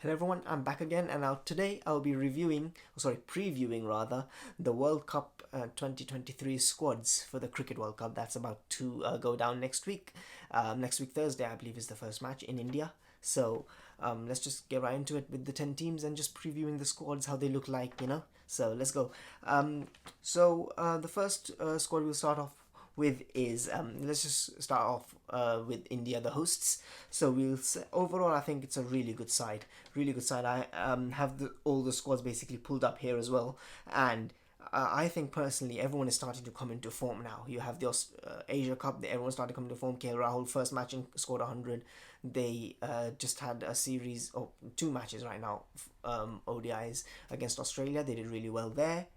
Hello everyone, I'm back again, and now today I'll be previewing rather, the World Cup 2023 squads for the Cricket World Cup that's about to go down next week. Next week Thursday, I believe, is the first match in India. So let's just get right into it with the 10 teams and just previewing the squads, how they look like. So let's go. The first squad we'll start off with is let's just start off with India, the hosts. So we'll say, overall, I think it's a really good side. Really good side. I have all the squads basically pulled up here as well, and I think personally everyone is starting to come into form now. You have the Asia Cup, everyone started coming to form. KL Rahul first match and scored 100. They just had a series of two matches right now, ODIs against Australia. They did really well there.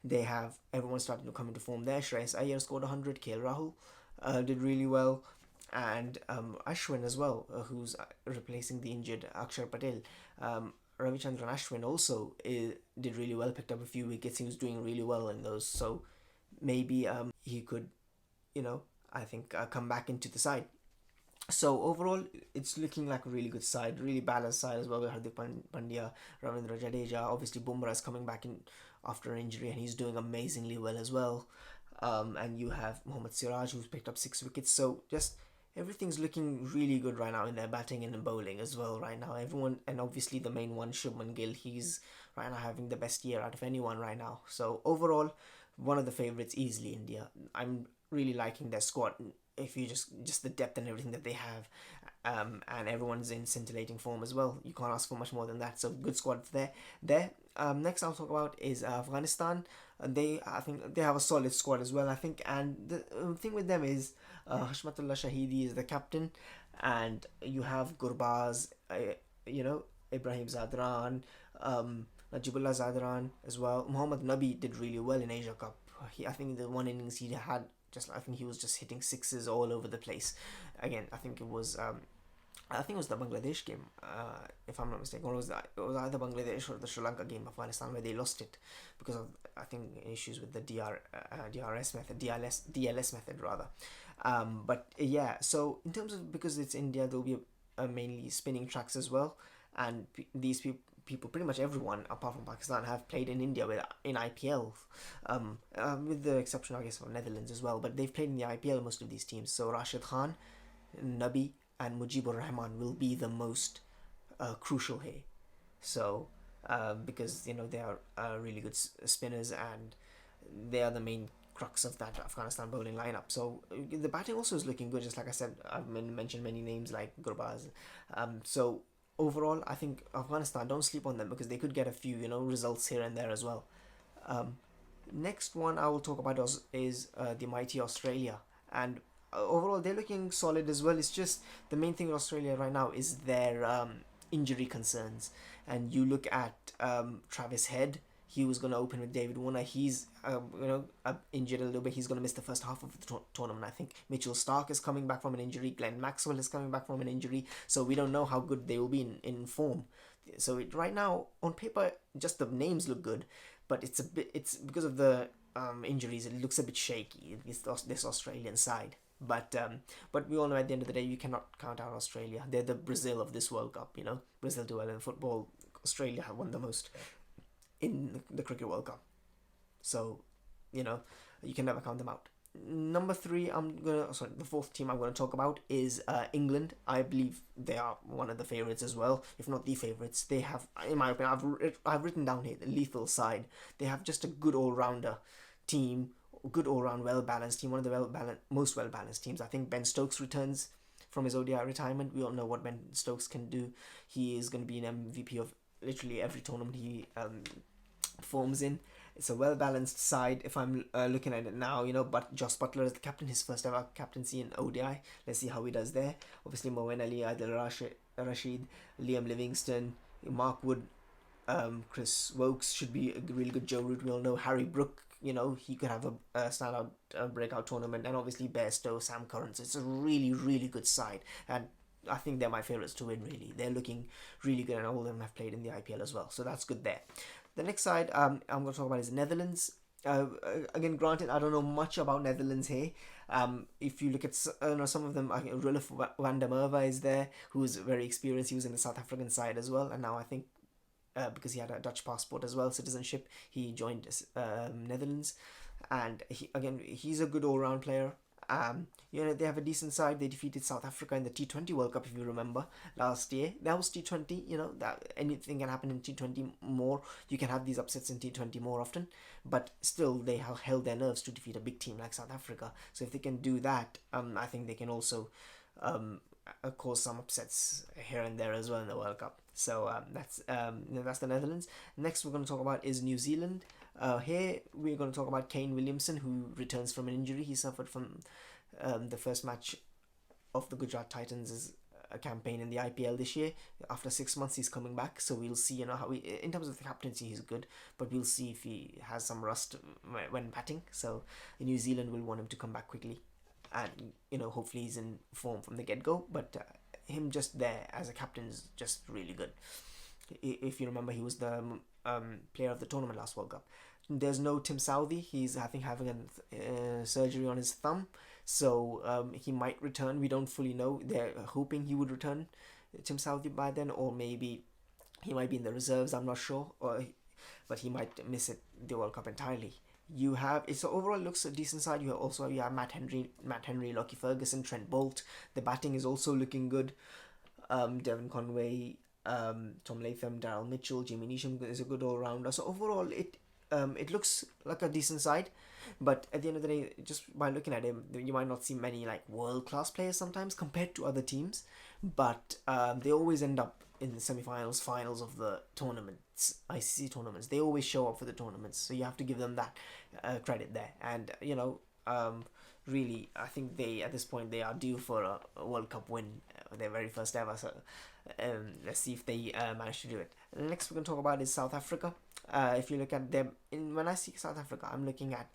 They have everyone starting to come into form there. Shreyas Iyer scored 100. KL Rahul did really well, and Ashwin as well, who's replacing the injured Akshar Patel. Ravichandran Ashwin also did really well, picked up a few wickets. He was doing really well in those, so maybe he could, I think, come back into the side. So overall, it's looking like a really good side, really balanced side as well. With Hardik Pandya, Ravindra Jadeja. Obviously, Bumrah is coming back in after an injury, and he's doing amazingly well as well. And you have Mohammad Siraj, who's picked up 6 wickets. So just everything's looking really good right now in their batting and in bowling as well right now. Everyone, and obviously the main one, Shubman Gill, he's right now having the best year out of anyone right now. So overall, one of the favourites, easily India. I'm really liking their squad. If you just the depth and everything that they have, and everyone's in scintillating form as well, you can't ask for much more than that. So good squad there. Next I'll talk about is Afghanistan. I think they have a solid squad as well, I think, and the thing with them is Hashmatullah Shahidi is the captain, and you have Gurbaz, Ibrahim Zadran, Najibullah Zadran as well. Muhammad Nabi did really well in Asia Cup. I think the one innings he had, I think he was just hitting sixes all over the place. Again, I think it was the Bangladesh game, if I'm not mistaken, or it was either Bangladesh or the Sri Lanka game, Afghanistan, where they lost it because of, I think, issues with the DRS method, DLS method rather. But yeah, so in terms of, because it's India, there'll be mainly spinning tracks as well, and these people, pretty much everyone apart from Pakistan, have played in India in IPL, with the exception, I guess, of Netherlands as well. But they've played in the IPL, most of these teams. So Rashid Khan, Nabi, and Mujibur Rahman will be the most crucial here. So because they are really good spinners, and they are the main crux of that Afghanistan bowling lineup. So the batting also is looking good. Just like I said, I've mentioned many names like Gurbaz. So overall, I think Afghanistan, don't sleep on them, because they could get a few results here and there as well. Um, Next one I will talk about is the mighty Australia, and overall they're looking solid as well. It's just the main thing with Australia right now is their injury concerns, and you look at Travis Head. He was going to open with David Warner. He's injured a little bit. He's going to miss the first half of the tournament, I think. Mitchell Stark is coming back from an injury. Glenn Maxwell is coming back from an injury. So we don't know how good they will be in form. So right now, on paper, just the names look good, but it's because of the injuries. It looks a bit shaky, this Australian side. But we all know, at the end of the day, you cannot count out Australia. They're the Brazil of this World Cup. Brazil do well in football. Australia have won the most in the Cricket World Cup. So, you can never count them out. Number three, the fourth team I'm gonna talk about is England. I believe they are one of the favorites as well, if not the favorites. They have, in my opinion, I've written down here the lethal side. They have just a good all-rounder team, good all-round, well-balanced team. One of the most well-balanced teams. I think Ben Stokes returns from his ODI retirement. We all know what Ben Stokes can do. He is going to be an MVP of literally every tournament he performs in. It's a well-balanced side. If I'm looking at it now, but Joss Butler is the captain, his first ever captaincy in ODI. Let's see how he does there. Obviously, Moeen Ali, Adil Rashid, Liam Livingston, Mark Wood, Chris Wokes should be a really good. Joe Root, we all know. Harry Brook, he could have a standout breakout tournament. And obviously Bairstow, Sam Curran. So it's a really, really good side. And I think they're my favourites to win, really. They're looking really good, and all of them have played in the IPL as well. So that's good there. The next side I'm going to talk about is Netherlands. Again, granted, I don't know much about Netherlands here. If you look at some of them, Rulf van der Merwe is there, who's very experienced. He was in the South African side as well, and now I think because he had a Dutch passport as well, citizenship, he joined Netherlands, and he's a good all round player. They have a decent side. They defeated South Africa in the T20 World Cup, if you remember, last year. That was T20. That anything can happen in T20 more. You can have these upsets in T20 more often, but still they have held their nerves to defeat a big team like South Africa. So if they can do that, I think they can also um, cause some upsets here and there as well in the World Cup. So that's the Netherlands. Next, we're going to talk about is New Zealand. Here we're going to talk about Kane Williamson, who returns from an injury he suffered from the first match of the Gujarat Titans' campaign in the IPL this year. After 6 months, he's coming back, so we'll see. How in terms of the captaincy, he's good, but we'll see if he has some rust when batting. So New Zealand will want him to come back quickly, and hopefully he's in form from the get go. But him just there as a captain is just really good. If you remember, he was the player of the tournament last World Cup. There's no Tim Southey. He's, I think, having a surgery on his thumb, so he might return. We don't fully know. They're hoping he would return, Tim Southey, by then, or maybe he might be in the reserves. I'm not sure, but he might miss the World Cup entirely. You have so overall looks a decent side. You have Matt Henry, Lockie Ferguson, Trent Bolt. The batting is also looking good. Devon Conway, Tom Latham, Daryl Mitchell, Jimmy Neesham is a good all rounder. So overall, it looks like a decent side, but at the end of the day, just by looking at him, you might not see many like world class players sometimes compared to other teams, but they always end up in the semi-finals, finals of the tournaments, ICC tournaments. They always show up for the tournaments, so you have to give them that credit there. And really, I think at this point they are due for a World Cup win, their very first ever. So let's see if they manage to do it. Next, we're going to talk about is South Africa. If you look at them, when I see South Africa, I'm looking at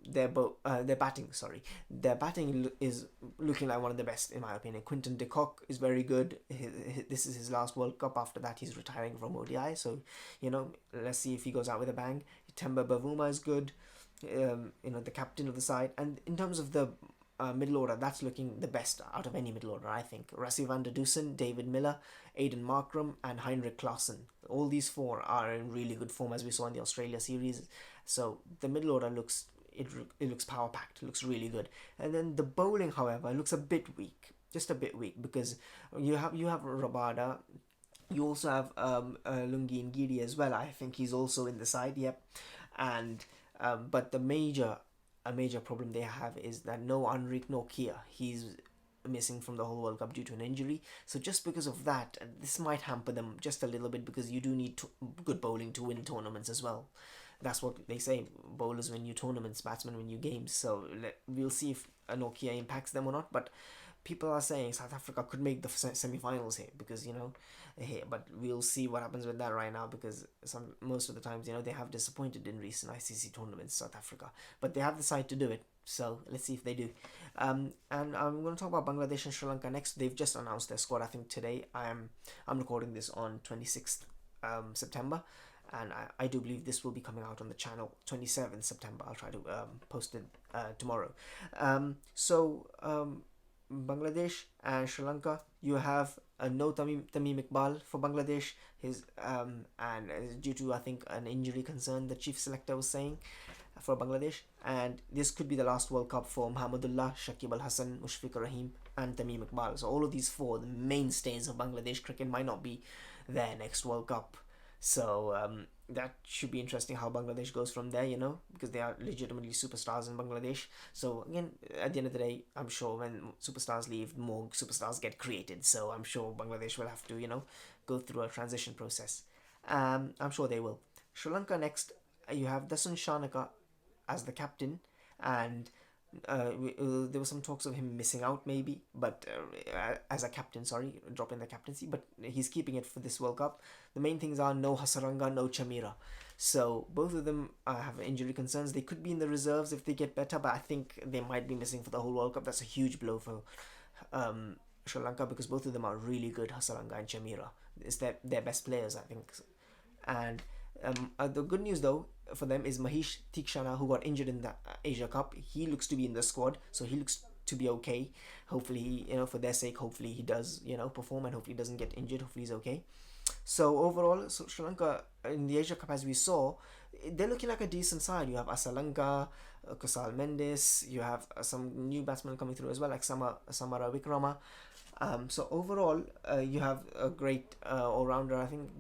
their batting. Sorry, their batting is looking like one of the best in my opinion. Quinton de Kock is very good. This is his last World Cup. After that, he's retiring from ODI. So let's see if he goes out with a bang. Temba Bavuma is good. The captain of the side, and in terms of the middle order, that's looking the best out of any middle order, I think. Rassie van der Dusen, David Miller, Aiden Markram, and Heinrich Klaassen. All these four are in really good form, as we saw in the Australia series. So the middle order looks power packed, looks really good. And then the bowling, however, looks a bit weak, just a bit weak, because you have Rabada. You also have Lungi Ngidi as well. I think he's also in the side. Yep, and but a major problem they have is that no Enrique Nokia. He's missing from the whole World Cup due to an injury. So just because of that, this might hamper them just a little bit, because you do need good bowling to win tournaments as well. That's what they say. Bowlers win you tournaments, batsmen win you games. So we'll see if Nokia impacts them or not. But people are saying South Africa could make the semi-finals here, because but we'll see what happens with that right now, because most of the times they have disappointed in recent ICC tournaments, South Africa, but they have the side to do it. So let's see if they do. And I'm going to talk about Bangladesh and Sri Lanka next. They've just announced their squad. I think today. I'm recording this on 26th September, and I do believe this will be coming out on the channel 27th September. I'll try to post it tomorrow. Bangladesh and Sri Lanka, you have no Tamim Iqbal for Bangladesh. His and due to, I think, an injury concern, the chief selector was saying, for Bangladesh, and this could be the last World Cup for Mahmudullah, Shakib Al Hassan, Mushfiqur Rahim, and Tamim Iqbal. So all of these four, the mainstays of Bangladesh cricket, might not be there next World Cup. So that should be interesting how Bangladesh goes from there, because they are legitimately superstars in Bangladesh. So again, at the end of the day, I'm sure when superstars leave, more superstars get created. So I'm sure Bangladesh will have to, go through a transition process. I'm sure they will. Sri Lanka next, you have Dasun Shanaka as the captain, and there were some talks of him missing out maybe, but as a captain, dropping the captaincy, but he's keeping it for this World Cup. The main things are no Hasaranga, no Chamira. So both of them have injury concerns. They could be in the reserves if they get better, but I think they might be missing for the whole World Cup. That's a huge blow for Sri Lanka, because both of them are really good, Hasaranga and Chamira. It's their best players, I think. And The good news though for them is Mahesh Tikshana, who got injured in the Asia Cup. He looks to be in the squad, so he looks to be okay. Hopefully, for their sake, hopefully he does, perform, and hopefully he doesn't get injured. Hopefully he's okay. So overall, so Sri Lanka in the Asia Cup, as we saw, they're looking like a decent side. You have Asalanka, Kusal Mendes. You have some new batsmen coming through as well, like Samara Vikrama. So overall, you have a great all-rounder, I think,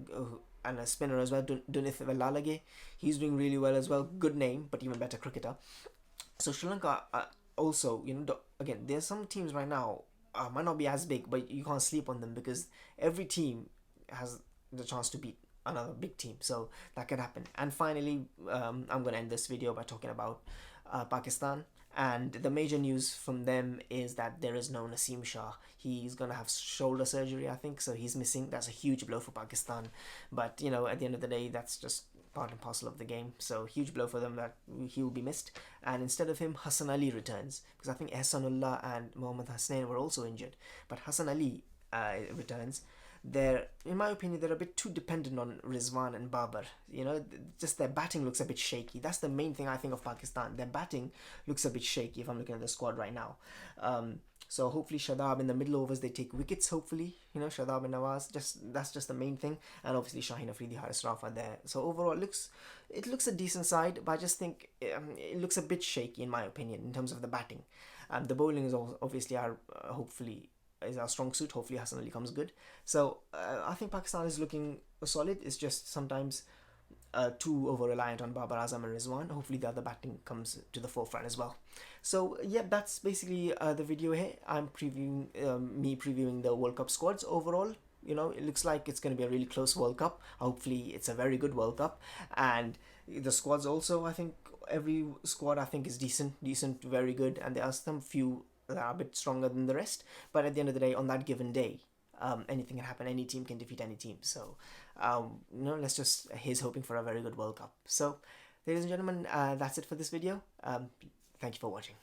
and a spinner as well, Dunith Velalage. He's doing really well as well. Good name, but even better cricketer. So Sri Lanka also, again, there's some teams right now might not be as big, but you can't sleep on them because every team has the chance to beat another big team, so that can happen. And finally, I'm going to end this video by talking about Pakistan. And the major news from them is that there is no Naseem Shah. He's going to have shoulder surgery, I think, so he's missing. That's a huge blow for Pakistan. But, at the end of the day, that's just part and parcel of the game. So huge blow for them that he will be missed. And instead of him, Hassan Ali returns. Because I think Ehsanullah and Mohammad Hasnain were also injured. But Hassan Ali returns. In my opinion, they're a bit too dependent on Rizwan and Babar. Just their batting looks a bit shaky. That's the main thing I think of Pakistan. Their batting looks a bit shaky if I'm looking at the squad right now. So hopefully Shadab in the middle overs, they take wickets, hopefully. Shadab and Nawaz, that's just the main thing. And obviously Shaheen Afridi, Haris Rafa there. So overall, it looks a decent side, but I just think it looks a bit shaky in my opinion in terms of the batting. The bowling is obviously hopefully is our strong suit. Hopefully Hassan Ali comes good. So I think Pakistan is looking solid. It's just sometimes too over reliant on Babar Azam and Rizwan. Hopefully the other batting comes to the forefront as well. So yeah, that's basically the video here. I'm previewing the World Cup squads overall. It looks like it's going to be a really close World Cup. Hopefully it's a very good World Cup. And the squads also, I think every squad I think is decent, very good. And there are some few that are a bit stronger than the rest. But at the end of the day, on that given day, anything can happen. Any team can defeat any team. So, here's hoping for a very good World Cup. So, ladies and gentlemen, that's it for this video. Thank you for watching.